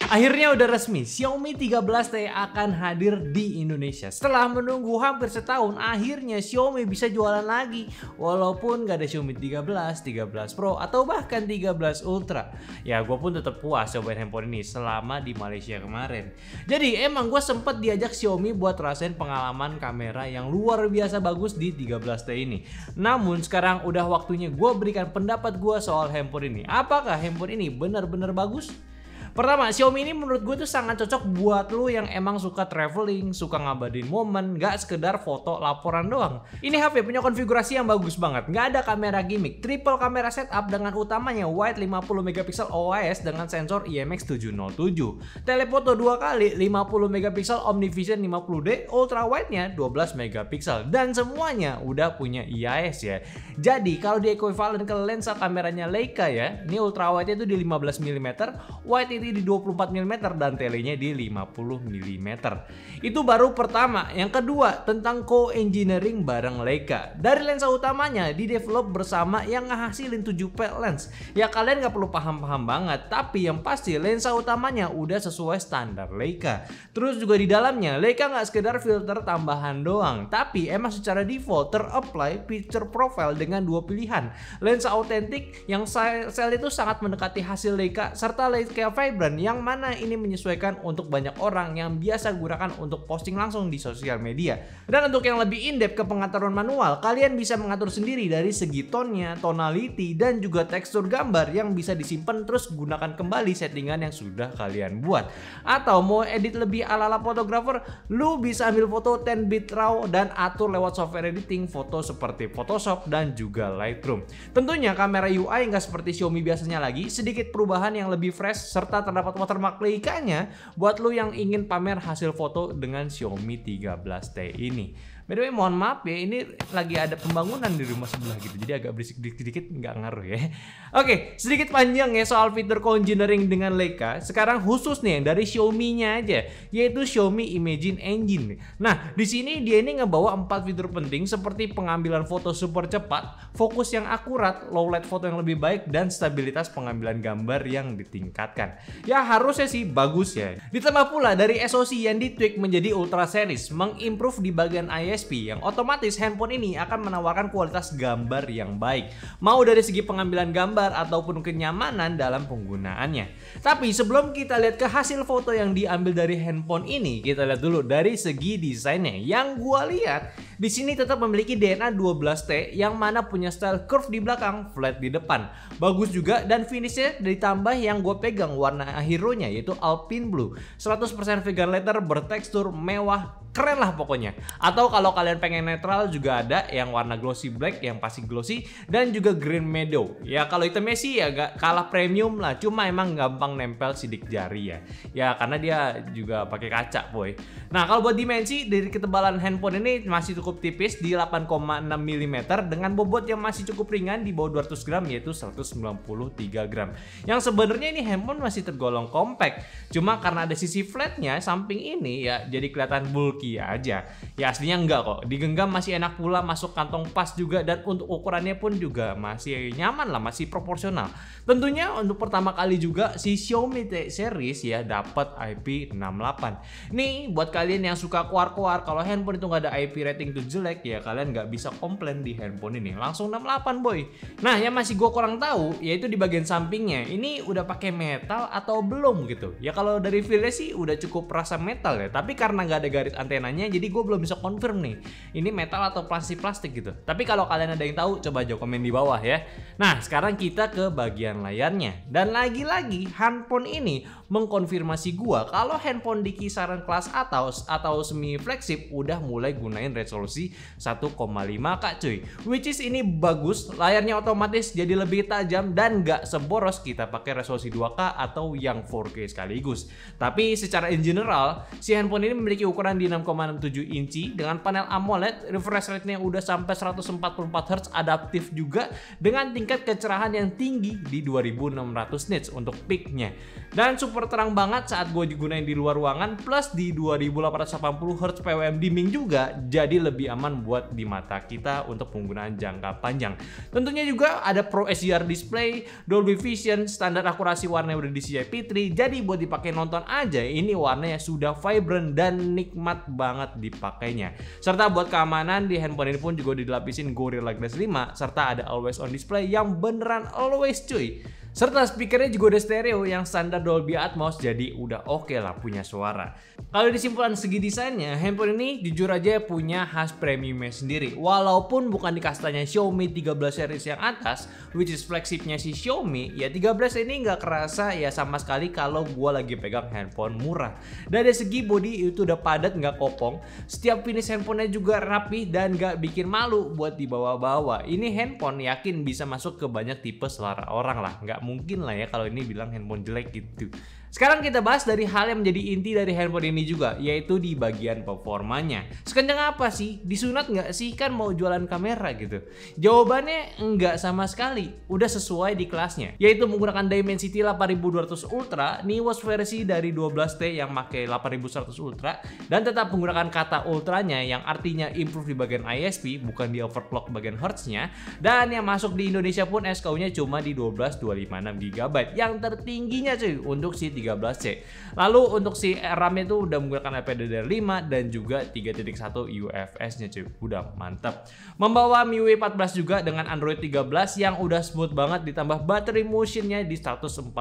Akhirnya udah resmi, Xiaomi 13T akan hadir di Indonesia. Setelah menunggu hampir setahun, akhirnya Xiaomi bisa jualan lagi. Walaupun gak ada Xiaomi 13, 13 Pro, atau bahkan 13 Ultra. Ya gue pun tetap puas cobain handphone ini selama di Malaysia kemarin. Jadi emang gue sempet diajak Xiaomi buat rasain pengalaman kamera yang luar biasa bagus di 13T ini. Namun sekarang udah waktunya gue berikan pendapat gue soal handphone ini. Apakah handphone ini benar-benar bagus? Pertama, Xiaomi ini menurut gue tuh sangat cocok buat lu yang emang suka traveling, suka ngabadin momen, gak sekedar foto laporan doang. Ini HP punya konfigurasi yang bagus banget, gak ada kamera gimmick, triple kamera setup dengan utamanya wide 50MP OIS dengan sensor IMX707, telefoto 2 kali 50MP OmniVision 50D, ultra wide-nya 12MP, dan semuanya udah punya IIS ya. Jadi kalau di equivalent ke lensa kameranya Leica ya, ini ultra wide-nya itu di 15mm, wide ini di 24mm dan telenya di 50mm. Itu baru pertama. Yang kedua, tentang co-engineering bareng Leica. Dari lensa utamanya di-develop bersama yang ngehasilin 7P lens. Ya kalian gak perlu paham-paham banget, tapi yang pasti lensa utamanya udah sesuai standar Leica. Terus juga di dalamnya Leica gak sekedar filter tambahan doang, tapi emang secara default ter-apply picture profile dengan dua pilihan. Lensa autentik yang sel itu sangat mendekati hasil Leica, serta Leica Vibrant yang mana ini menyesuaikan untuk banyak orang yang biasa gunakan untuk posting langsung di sosial media. Dan untuk yang lebih in-depth ke pengaturan manual, kalian bisa mengatur sendiri dari segi tonnya, tonality, dan juga tekstur gambar yang bisa disimpan terus gunakan kembali settingan yang sudah kalian buat. Atau mau edit lebih ala-ala fotografer, lu bisa ambil foto 10-bit RAW dan atur lewat software editing foto seperti Photoshop dan juga Lightroom. Tentunya kamera UI nggak seperti Xiaomi biasanya lagi, sedikit perubahan yang lebih fresh serta terdapat watermark Leica-nya buat lu yang ingin pamer hasil foto dengan Xiaomi 13T ini. By the way, mohon maaf ya, ini lagi ada pembangunan di rumah sebelah gitu, jadi agak berisik dikit-dikit, nggak ngaruh ya. Oke, sedikit panjang ya soal fitur co-engineering dengan Leica. Sekarang khusus nih dari Xiaomi-nya aja, yaitu Xiaomi Imagine Engine. Nah, di sini dia ini ngebawa 4 fitur penting seperti pengambilan foto super cepat, fokus yang akurat, low light foto yang lebih baik, dan stabilitas pengambilan gambar yang ditingkatkan. Ya harusnya sih bagus ya. Ditambah pula dari SoC yang ditweak menjadi Ultra Series, mengimprove di bagian ISP yang otomatis handphone ini akan menawarkan kualitas gambar yang baik, mau dari segi pengambilan gambar ataupun kenyamanan dalam penggunaannya. Tapi sebelum kita lihat ke hasil foto yang diambil dari handphone ini, kita lihat dulu dari segi desainnya. Yang gua lihat di sini tetap memiliki DNA 12T yang mana punya style curve di belakang, flat di depan. Bagus juga, dan finishnya ditambah yang gue pegang warna hero-nya yaitu Alpine Blue. 100% vegan leather bertekstur mewah, keren lah pokoknya. Atau kalau kalian pengen netral juga ada yang warna glossy black yang pasti glossy, dan juga green meadow. Ya kalau hitamnya sih agak kalah premium lah, cuma emang gampang nempel sidik jari ya. Ya karena dia juga pakai kaca boy. Nah kalau buat dimensi dari ketebalan handphone ini masih cukup tipis di 8,6 mm dengan bobot yang masih cukup ringan di bawah 200 gram yaitu 193 gram. Yang sebenarnya ini handphone masih tergolong compact. Cuma karena ada sisi flatnya samping ini ya jadi kelihatan bulky aja. Ya aslinya enggak kok. Digenggam masih enak pula, masuk kantong pas juga, dan untuk ukurannya pun juga masih nyaman lah, masih proporsional. Tentunya untuk pertama kali juga si Xiaomi T series ya dapat IP68. Nih buat kalian yang suka kuar-kuar kalau handphone itu nggak ada IP rating tuh jelek ya, kalian nggak bisa komplain di handphone ini, langsung 68 boy. Nah yang masih gue kurang tahu yaitu di bagian sampingnya ini udah pakai metal atau belum gitu ya. Kalau dari feelnya sih udah cukup rasa metal ya, tapi karena nggak ada garis antenanya jadi gue belum bisa confirm nih ini metal atau plastik gitu. Tapi kalau kalian ada yang tahu coba aja komen di bawah ya. Nah sekarang kita ke bagian layarnya, dan lagi-lagi handphone ini mengkonfirmasi gua kalau handphone di kisaran kelas atas atau semi flagship udah mulai gunain resolusi 1,5K cuy, which is ini bagus. Layarnya otomatis jadi lebih tajam dan gak seboros kita pakai resolusi 2K atau yang 4K sekaligus. Tapi secara in general si handphone ini memiliki ukuran di 6,67 inci dengan panel AMOLED, refresh rate-nya udah sampai 144 Hz, adaptif juga dengan tingkat kecerahan yang tinggi di 2600 nits untuk peak-nya. Dan super terang banget saat gue digunain di luar ruangan, plus di 2880 Hz PWM dimming juga, jadi lebih aman buat di mata kita untuk penggunaan jangka panjang. Tentunya juga ada Pro HDR display, Dolby Vision, standar akurasi warna udah di CIP3, jadi buat dipakai nonton aja ini warnanya sudah vibrant dan nikmat banget dipakainya. Serta buat keamanan di handphone ini pun juga dilapisin Gorilla Glass 5, serta ada always on display yang beneran always cuy. Serta speakernya juga udah stereo yang standar Dolby Atmos, jadi udah oke lah punya suara. Kalau disimpulan segi desainnya, handphone ini jujur aja punya khas premiumnya sendiri. Walaupun bukan di kastanya Xiaomi 13 series yang atas, which is flagshipnya si Xiaomi, ya 13 ini nggak kerasa ya sama sekali kalau gua lagi pegang handphone murah. Dari segi body itu udah padat, nggak kopong. Setiap finish handphonenya juga rapi dan nggak bikin malu buat dibawa-bawa. Ini handphone yakin bisa masuk ke banyak tipe selera orang lah. Nggak mungkin lah ya kalau ini bilang handphone jelek gitu. Sekarang kita bahas dari hal yang menjadi inti dari handphone ini juga, yaitu di bagian performanya. Sekencang apa sih? Disunat nggak sih? Kan mau jualan kamera gitu. Jawabannya enggak sama sekali. Udah sesuai di kelasnya, yaitu menggunakan Dimensity 8200 Ultra, newest versi dari 12T yang pakai 8100 Ultra, dan tetap menggunakan kata ultranya yang artinya improve di bagian ISP, bukan di overclock bagian hertznya. Dan yang masuk di Indonesia pun SKU-nya cuma di 12,256 GB, yang tertingginya cuy untuk si 13C. Lalu untuk si RAM itu udah menggunakan LPDDR5 dan juga 3.1 UFS-nya cuy. Udah mantap. Membawa MIUI 14 juga dengan Android 13 yang udah smooth banget, ditambah battery motion-nya di 144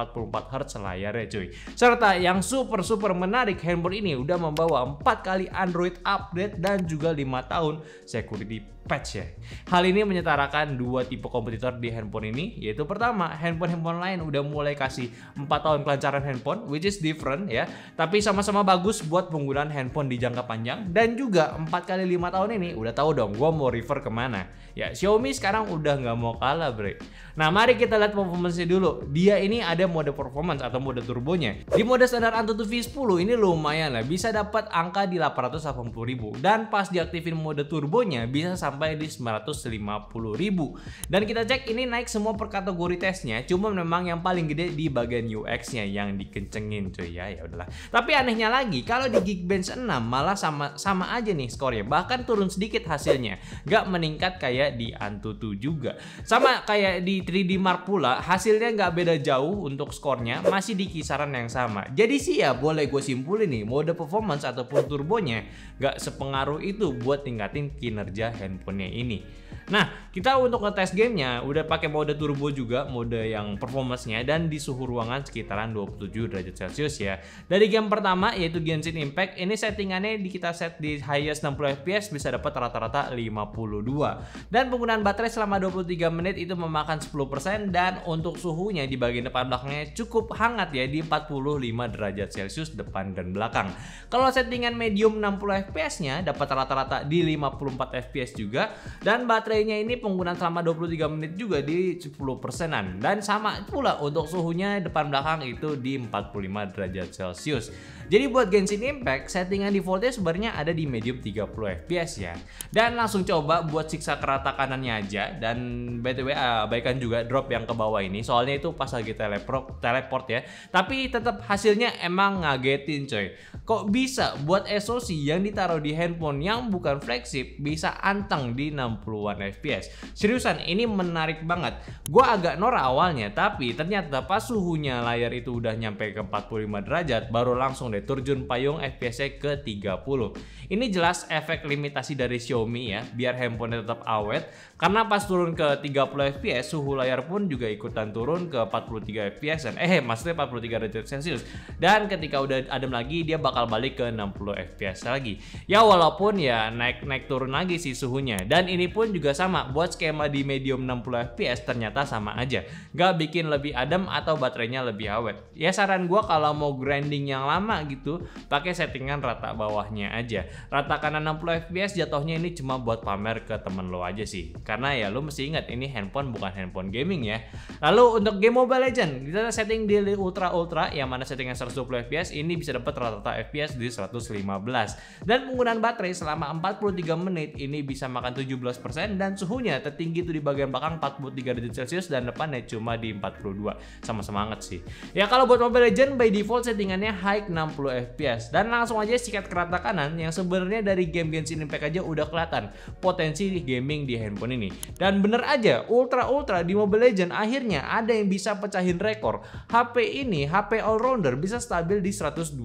Hz layarnya cuy. Serta yang super menarik, handphone ini udah membawa 4 kali Android update dan juga 5 tahun security patch ya. Hal ini menyetarakan dua tipe kompetitor di handphone ini, yaitu pertama, handphone lain udah mulai kasih 4 tahun kelancaran handphone, which is different ya, tapi sama-sama bagus buat penggunaan handphone di jangka panjang. Dan juga 4 kali 5 tahun ini udah tahu dong gua mau refer kemana ya. Xiaomi sekarang udah nggak mau kalah bre. Nah mari kita lihat performance-nya dulu. Dia ini ada mode performance atau mode turbonya. Di mode standar AnTuTu V10 ini lumayan lah, bisa dapat angka di 880.000, dan pas diaktifin mode turbonya bisa sampai di 950.000. Dan kita cek ini naik semua per kategori tesnya, cuma memang yang paling gede di bagian UX-nya yang dikencengin cuy ya. Ya udahlah. Tapi anehnya lagi, kalau di Geekbench 6 malah sama aja nih skornya, bahkan turun sedikit hasilnya, nggak meningkat kayak di AnTuTu juga. Sama kayak di 3D Mark pula, hasilnya nggak beda jauh untuk skornya, masih di kisaran yang sama. Jadi sih ya boleh gue simpulin nih, mode performance ataupun turbonya nggak sepengaruh itu buat tingkatin kinerja handphonenya ini. Nah, kita untuk ngetes gamenya udah pakai mode turbo juga, mode yang performance-nya, dan di suhu ruangan sekitaran 27 derajat Celcius ya. Dari game pertama yaitu Genshin Impact, ini settingannya kita set di highest 60 fps, bisa dapat rata-rata 52. Dan penggunaan baterai selama 23 menit itu memakan 10%, dan untuk suhunya di bagian depan belakangnya cukup hangat ya, di 45 derajat Celcius depan dan belakang. Kalau settingan medium 60 fps-nya dapat rata-rata di 54 fps juga, dan baterainya ini penggunaan selama 23 menit juga di 10%-an, dan sama pula untuk suhunya depan belakang itu di 45 derajat Celcius. Jadi buat Genshin Impact settingan defaultnya sebenarnya ada di medium 30 fps ya. Dan langsung coba buat siksa ke rata kanannya aja, dan BTW abaikan juga drop yang ke bawah ini, soalnya itu pas lagi teleport ya. Tapi tetap hasilnya emang ngagetin coy. Kok bisa buat SoC yang ditaruh di handphone yang bukan flagship bisa anteng di 60-an fps. Seriusan ini menarik banget. Gua agak norak awalnya, tapi ternyata pas suhunya layar itu udah nyampe ke 45 derajat baru langsung deh terjun payung FPS-nya ke 30. Ini jelas efek limitasi dari Xiaomi ya, biar handphone tetap awet, karena pas turun ke 30 fps suhu layar pun juga ikutan turun ke 43 fps maksudnya 43 derajat Celcius. Dan ketika udah adem lagi dia bakal balik ke 60 fps lagi. Ya walaupun ya naik turun lagi sih suhunya. Dan ini pun juga sama, buat skema di medium 60 fps ternyata sama aja, gak bikin lebih adem atau baterainya lebih awet. Ya saran gua kalau mau grinding yang lama gitu, pakai settingan rata bawahnya aja. Rata kanan 60 fps jatuhnya ini cuma buat pamer ke temen lo aja sih. Karena ya lo mesti ingat ini handphone bukan handphone gaming ya. Lalu untuk game Mobile Legends, kita setting di ultra yang mana settingan 120 fps ini bisa dapat rata-rata fps di 115. Dan penggunaan baterai selama 43 menit ini bisa makan 17% dan suhunya tertinggi itu di bagian belakang 43 derajat Celcius dan depannya cuma di 42. Sama semangat sih. Ya kalau buat Mobile Legends by default settingannya high 60 fps dan langsung aja sikat ke rata kanan yang sebenarnya dari game Genshin Impact aja udah kelihatan potensi gaming di handphone ini. Dan bener aja ultra di Mobile Legends akhirnya ada yang bisa pecahin rekor. HP ini HP all-rounder bisa stabil di 120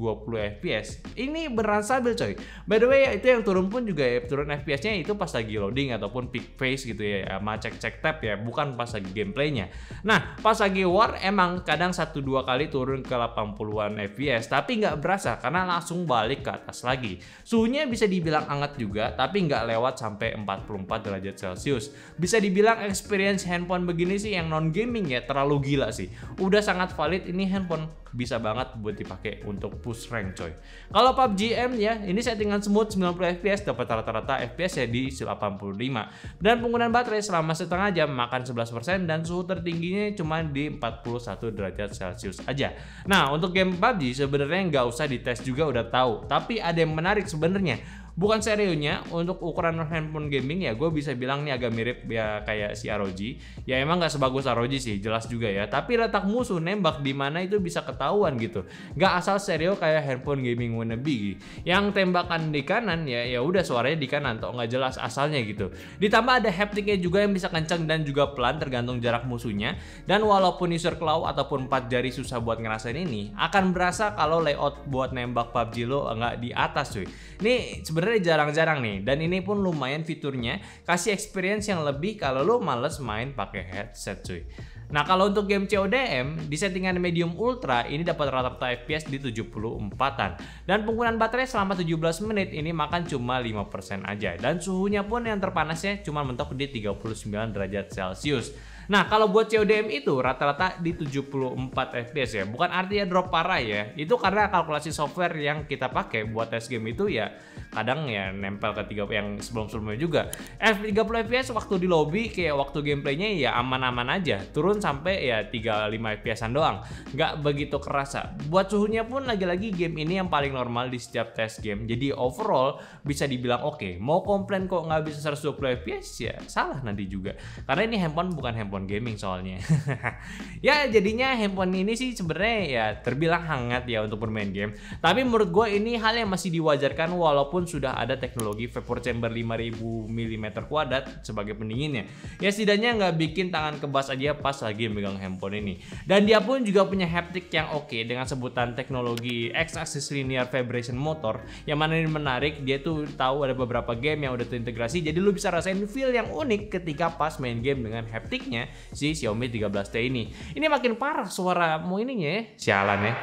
fps. Ini beneran stabil coy. By the way itu yang turun pun juga ya, turun fps-nya itu pas lagi loading ataupun peak phase gitu ya, sama cek tab ya, bukan pas lagi gameplaynya. Nah pas lagi war emang kadang 1-2 kali turun ke 80-an fps, tapi nggak berasa karena langsung balik ke atas lagi. Suhunya bisa dibilang hangat juga, tapi nggak lewat sampai 44 derajat Celcius. Bisa dibilang experience handphone begini sih yang non gaming ya terlalu gila sih. Udah sangat valid ini handphone, bisa banget buat dipakai untuk push rank coy. Kalau PUBG M ya, ini settingan smooth 90 fps, dapat rata-rata fps ya di 85. Dan penggunaan baterai selama setengah jam makan 11% dan suhu tertingginya cuma di 41 derajat Celcius aja. Nah untuk game PUBG sebenarnya nggak usah dites juga udah tahu, tapi ada yang menarik sebenarnya. Bukan serionya untuk ukuran handphone gaming ya, gue bisa bilang nih agak mirip ya kayak si ROG. Ya emang nggak sebagus ROG sih, jelas juga ya. Tapi letak musuh nembak di mana itu bisa ketahuan gitu. Nggak asal stereo kayak handphone gaming wannabe. Yang tembakan di kanan ya udah suaranya di kanan, atau nggak jelas asalnya gitu. Ditambah ada haptiknya juga yang bisa kencang dan juga pelan tergantung jarak musuhnya. Dan walaupun user claw ataupun 4 jari susah buat ngerasain ini, akan berasa kalau layout buat nembak PUBG lo nggak di atas cuy. Ini sebenarnya jarang-jarang nih, dan ini pun lumayan fiturnya kasih experience yang lebih kalau lo males main pakai headset cuy. Nah kalau untuk game CODM di settingan medium ultra ini dapat rata-rata fps di 74-an dan penggunaan baterai selama 17 menit ini makan cuma 5% aja dan suhunya pun yang terpanasnya cuma mentok di 39 derajat Celcius. Nah kalau buat CODM itu rata-rata di 74 fps ya, bukan artinya drop parah ya, itu karena kalkulasi software yang kita pakai buat tes game itu ya kadang ya nempel ke 3 yang sebelum-sebelumnya juga. 30 fps waktu di lobby kayak waktu gameplaynya ya aman-aman aja, turun sampai ya 35 fps-an doang, nggak begitu kerasa. Buat suhunya pun lagi-lagi game ini yang paling normal di setiap tes game, jadi overall bisa dibilang oke. Mau komplain kok nggak bisa 120 fps ya salah nanti juga, karena ini handphone bukan handphone gaming soalnya. Ya jadinya handphone ini sih sebenarnya ya terbilang hangat ya untuk bermain game, tapi menurut gue ini hal yang masih diwajarkan walaupun sudah ada teknologi vapor chamber 5000 mm2 sebagai pendinginnya. Ya setidaknya nggak bikin tangan kebas aja pas lagi megang handphone ini. Dan dia pun juga punya haptic yang oke dengan sebutan teknologi X-axis linear vibration motor, yang mana ini menarik, dia tuh tahu ada beberapa game yang udah terintegrasi, jadi lu bisa rasain feel yang unik ketika pas main game dengan hapticnya si Xiaomi 13T ini. Ini makin parah suaramu ininya ya. Sialan ya.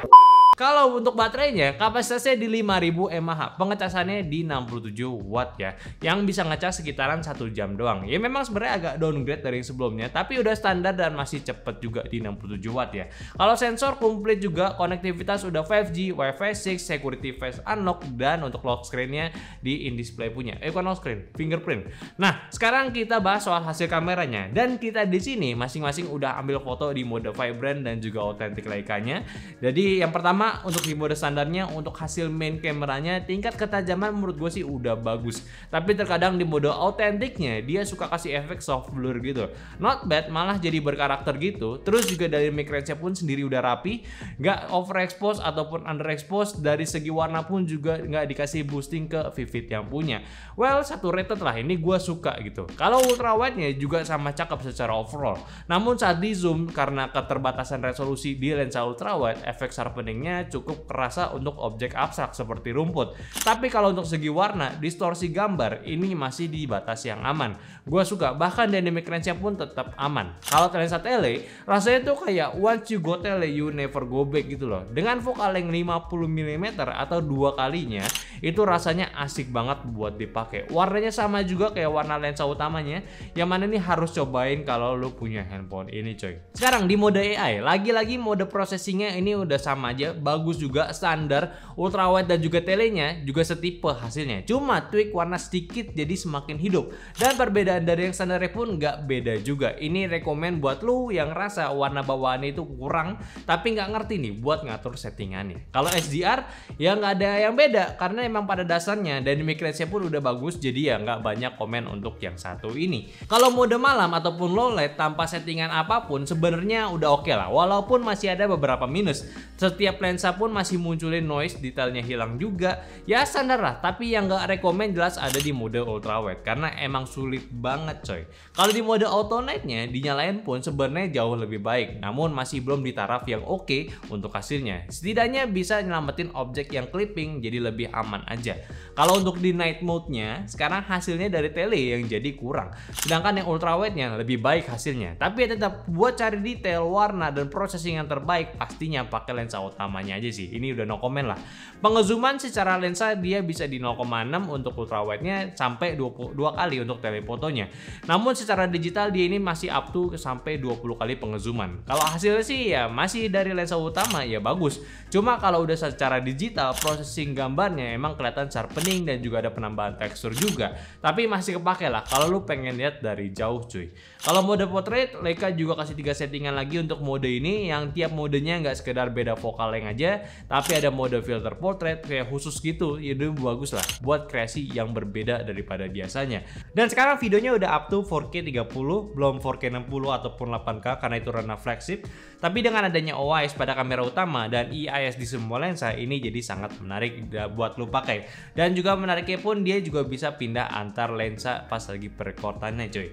Kalau untuk baterainya, kapasitasnya di 5000 mAh, pengecasannya di 67 watt ya, yang bisa ngecas sekitaran 1 jam doang. Ya memang sebenarnya agak downgrade dari yang sebelumnya, tapi udah standar dan masih cepet juga di 67 watt ya. Kalau sensor komplit juga, konektivitas udah 5G, Wi-Fi 6, security face unlock, dan untuk lock screen-nya di in-display punya. Bukan lock screen, fingerprint. Nah, sekarang kita bahas soal hasil kameranya, dan kita di sini masing-masing udah ambil foto di mode vibrant dan juga authentic Leica-nya. Jadi yang pertama untuk di mode standarnya, untuk hasil main kameranya tingkat ketajaman menurut gue sih udah bagus, tapi terkadang di mode autentiknya dia suka kasih efek soft blur gitu. Not bad, malah jadi berkarakter gitu. Terus juga dari mic range-nya pun sendiri udah rapi, nggak overexpose ataupun underexpose. Dari segi warna pun juga nggak dikasih boosting ke Vivid yang punya. Well, satu rated lah, ini gue suka gitu. Kalau ultra wide-nya juga sama cakep secara overall, namun saat di zoom karena keterbatasan resolusi di lensa ultra wide, efek sharpening-nya cukup kerasa untuk objek abstrak seperti rumput. Tapi kalau untuk segi warna, distorsi gambar ini masih di batas yang aman. Gue suka, bahkan dynamic range-nya pun tetap aman. Kalau lensa tele, rasanya tuh kayak once you go tele, you never go back gitu loh. Dengan focal length 50 mm atau 2 kalinya, itu rasanya asik banget buat dipakai. Warnanya sama juga kayak warna lensa utamanya, yang mana nih harus cobain kalau lu punya handphone ini coy. Sekarang di mode AI, lagi-lagi mode processingnya ini udah sama aja, bagus juga, standar, ultrawide dan juga telenya juga setipe hasilnya. Cuma tweak warna sedikit jadi semakin hidup. Dan perbedaan dari yang standarnya pun nggak beda juga. Ini rekomen buat lu yang rasa warna bawaannya itu kurang tapi nggak ngerti nih buat ngatur settingannya. Kalau HDR ya nggak ada yang beda karena emang pada dasarnya dynamic range-nya pun udah bagus, jadi ya nggak banyak komen untuk yang satu ini. Kalau mode malam ataupun low light tanpa settingan apapun sebenarnya udah oke lah, walaupun masih ada beberapa minus. Setiap lensa pun masih munculin noise, detailnya hilang juga. Ya standar lah, tapi yang nggak rekomen jelas ada di mode ultrawide karena emang sulit banget coy. Kalau di mode auto night-nya dinyalain pun sebenarnya jauh lebih baik, namun masih belum di taraf yang oke untuk hasilnya. Setidaknya bisa nyelamatin objek yang clipping jadi lebih aman aja. Kalau untuk di night mode-nya sekarang hasilnya dari tele yang jadi kurang, sedangkan yang ultrawide-nya lebih baik hasilnya. Tapi ya tetap buat cari detail, warna dan processing yang terbaik pastinya pakai lensa utamanya aja sih. Ini udah no comment lah. Pengezooman secara lensa dia bisa di 0,6 untuk ultrawide-nya sampai 22 kali untuk telefotonya. Namun secara digital dia ini masih up to sampai 20 kali pengezooman. Kalau hasilnya sih ya masih dari lensa utama ya bagus. Cuma kalau udah secara digital processing gambarnya emang kelihatan sharpening dan juga ada penambahan tekstur juga. Tapi masih kepake lah kalau lu pengen lihat dari jauh cuy. Kalau mode portrait, Leica juga kasih 3 settingan lagi untuk mode ini yang tiap modenya nggak sekedar beda focal length aja, tapi ada mode filter portrait kayak khusus gitu. Itu bagus lah buat kreasi yang berbeda daripada biasanya. Dan sekarang videonya udah up to 4K 30, belum 4K 60 ataupun 8K karena itu ranah flagship. Tapi dengan adanya OIS pada kamera utama dan EIS di semua lensa, ini jadi sangat menarik buat lu pakai. Dan juga menariknya pun dia juga bisa pindah antar lensa pas lagi perekordannya coy.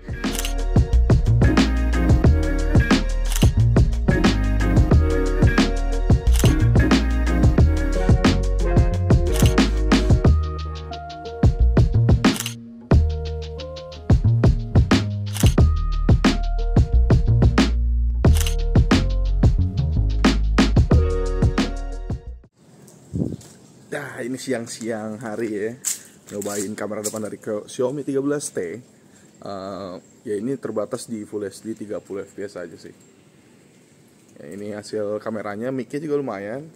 Nah, ini siang-siang hari ya, nyobain kamera depan dari Xiaomi 13T. Ya ini terbatas di Full HD 30 fps aja sih. Ya, ini hasil kameranya, mic-nya juga lumayan,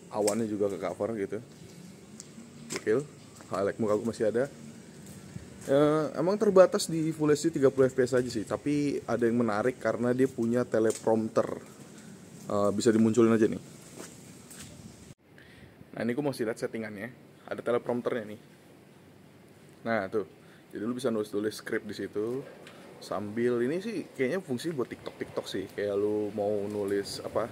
awannya juga ke cover gitu. Gokil, highlight muka gue masih ada. Emang terbatas di Full HD 30 fps aja sih, tapi ada yang menarik karena dia punya teleprompter. Bisa dimunculin aja nih. Nah ini gue mau lihat settingannya, ada teleprompternya nih. Nah tuh, jadi lu bisa nulis-nulis script di situ sambil ini sih kayaknya fungsi buat TikTok sih, kayak lu mau nulis apa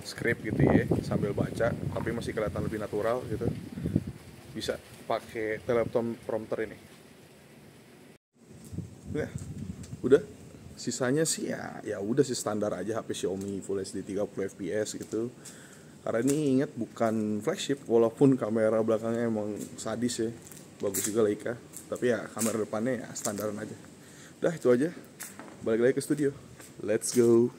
script gitu ya sambil baca, tapi masih kelihatan lebih natural gitu. Bisa pakai teleprompter ini. Nah, udah. Sisanya sih ya udah sih standar aja HP Xiaomi Full HD 30 fps gitu. Karena ini ingat bukan flagship, walaupun kamera belakangnya emang sadis ya, bagus juga Leica. Tapi ya kamera depannya ya standaran aja. Udah itu aja, balik lagi ke studio, let's go.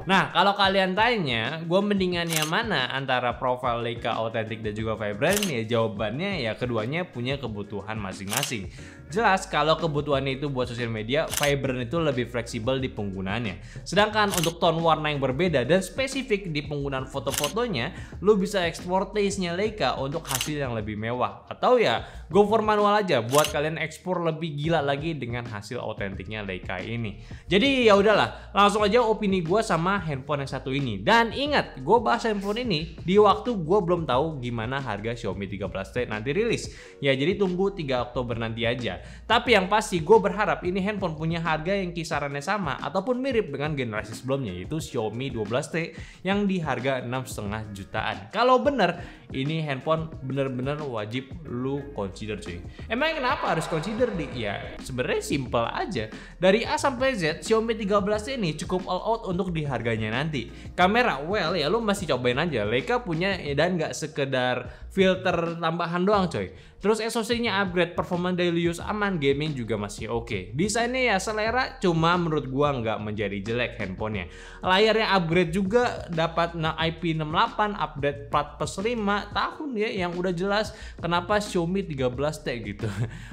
Nah, kalau kalian tanya, gue mendingan yang mana antara profile Leica Authentic dan juga Vibrant, ya jawabannya ya keduanya punya kebutuhan masing-masing. Jelas kalau kebutuhannya itu buat sosial media, Vibrant itu lebih fleksibel di penggunaannya. Sedangkan untuk tone warna yang berbeda dan spesifik di penggunaan foto-fotonya, lu bisa ekspor taste-nya Leica untuk hasil yang lebih mewah. Atau ya go for manual aja buat kalian ekspor lebih gila lagi dengan hasil autentiknya Leica ini. Jadi ya udahlah, langsung aja opini gue sama handphone yang satu ini. Dan ingat, gue bahas handphone ini di waktu gue belum tahu gimana harga Xiaomi 13T nanti rilis. Ya jadi tunggu 3 Oktober nanti aja. Tapi yang pasti gue berharap ini handphone punya harga yang kisarannya sama ataupun mirip dengan generasi sebelumnya, yaitu Xiaomi 12T yang di harga 6,5 jutaan. Kalau bener ini handphone bener-bener wajib lu consider cuy. Emang kenapa harus consider di? Ya sebenarnya simple aja. Dari A sampai Z Xiaomi 13T ini cukup all out untuk di harganya nanti. Kamera well ya lu masih cobain aja. Leica punya dan nggak sekedar filter tambahan doang coy. Terus SoC-nya upgrade, performance daily use aman, gaming juga masih oke. Desainnya ya selera, cuma menurut gua nggak menjadi jelek handphonenya. Layarnya upgrade juga, dapat IP68, update plat plus 5 tahun ya, yang udah jelas kenapa Xiaomi 13T gitu.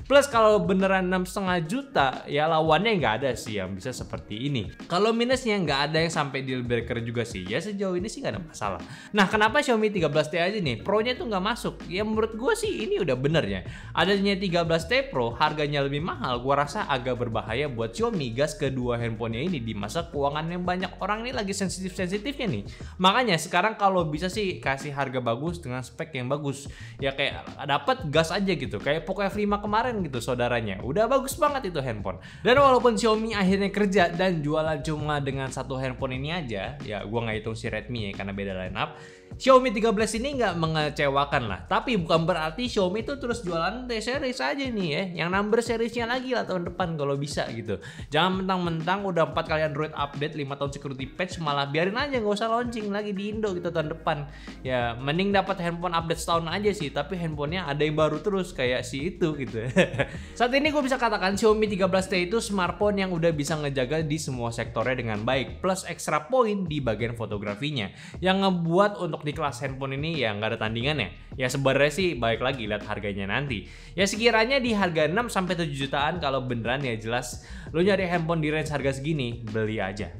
Plus kalau beneran 6,5 juta ya lawannya nggak ada sih yang bisa seperti ini. Kalau minusnya nggak ada yang sampai deal breaker juga sih, ya sejauh ini sih nggak ada masalah. Nah kenapa Xiaomi 13T aja nih Pro-nya tuh nggak masuk? Ya menurut gua sih ini udah bener ya. Adanya 13T Pro harganya lebih mahal, gua rasa agak berbahaya buat Xiaomi gas kedua handphonenya ini di masa keuangan yang banyak orang ini lagi sensitif-sensitifnya nih. Makanya sekarang kalau bisa sih kasih harga bagus dengan spek yang bagus. Ya kayak dapat gas aja gitu. Kayak Poco F5 kemarin gitu saudaranya. Udah bagus banget itu handphone. Dan walaupun Xiaomi akhirnya kerja dan jualan cuma dengan satu handphone ini aja, ya gua nggak hitung si Redmi ya karena beda line up. Xiaomi 13 ini nggak mengecewakan lah, tapi bukan berarti Xiaomi itu terus jualan T-series aja nih ya, yang number seriesnya lagi lah tahun depan kalau bisa gitu. Jangan mentang-mentang udah 4 kali Android update, 5 tahun security patch, malah biarin aja nggak usah launching lagi di Indo gitu tahun depan. Ya mending dapat handphone update setahun aja sih, tapi handphonenya ada yang baru terus kayak si itu gitu. Saat ini gue bisa katakan Xiaomi 13T itu smartphone yang udah bisa ngejaga di semua sektornya dengan baik, plus extra point di bagian fotografinya, yang ngebuat untuk di kelas handphone ini ya nggak ada tandingannya. Ya sebenarnya sih balik lagi lihat harganya nanti. Ya sekiranya di harga 6-7 jutaan kalau beneran ya jelas lo nyari handphone di range harga segini beli aja.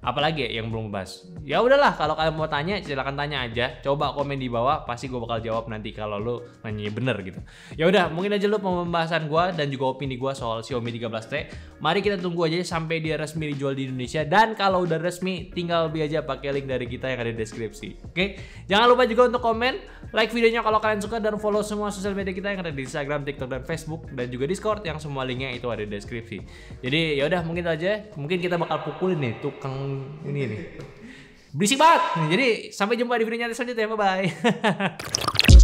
Apalagi ya yang belum bahas. Ya udahlah kalau kalian mau tanya silahkan tanya aja. Coba komen di bawah pasti gue bakal jawab nanti kalau lo nanya bener gitu. Ya udah mungkin aja lo pembahasan gue dan juga opini gue soal Xiaomi 13T. Mari kita tunggu aja sampai dia resmi dijual di Indonesia, dan kalau udah resmi tinggal beli aja pakai link dari kita yang ada di deskripsi. Oke? Jangan lupa juga untuk komen, like videonya kalau kalian suka, dan follow semua sosial media kita yang ada di Instagram, TikTok, dan Facebook, dan juga Discord yang semua linknya itu ada di deskripsi. Jadi ya udah mungkin aja, mungkin kita bakal pukulin nih tukang ini nih. Berisik banget. Jadi sampai jumpa di video selanjutnya. Bye bye.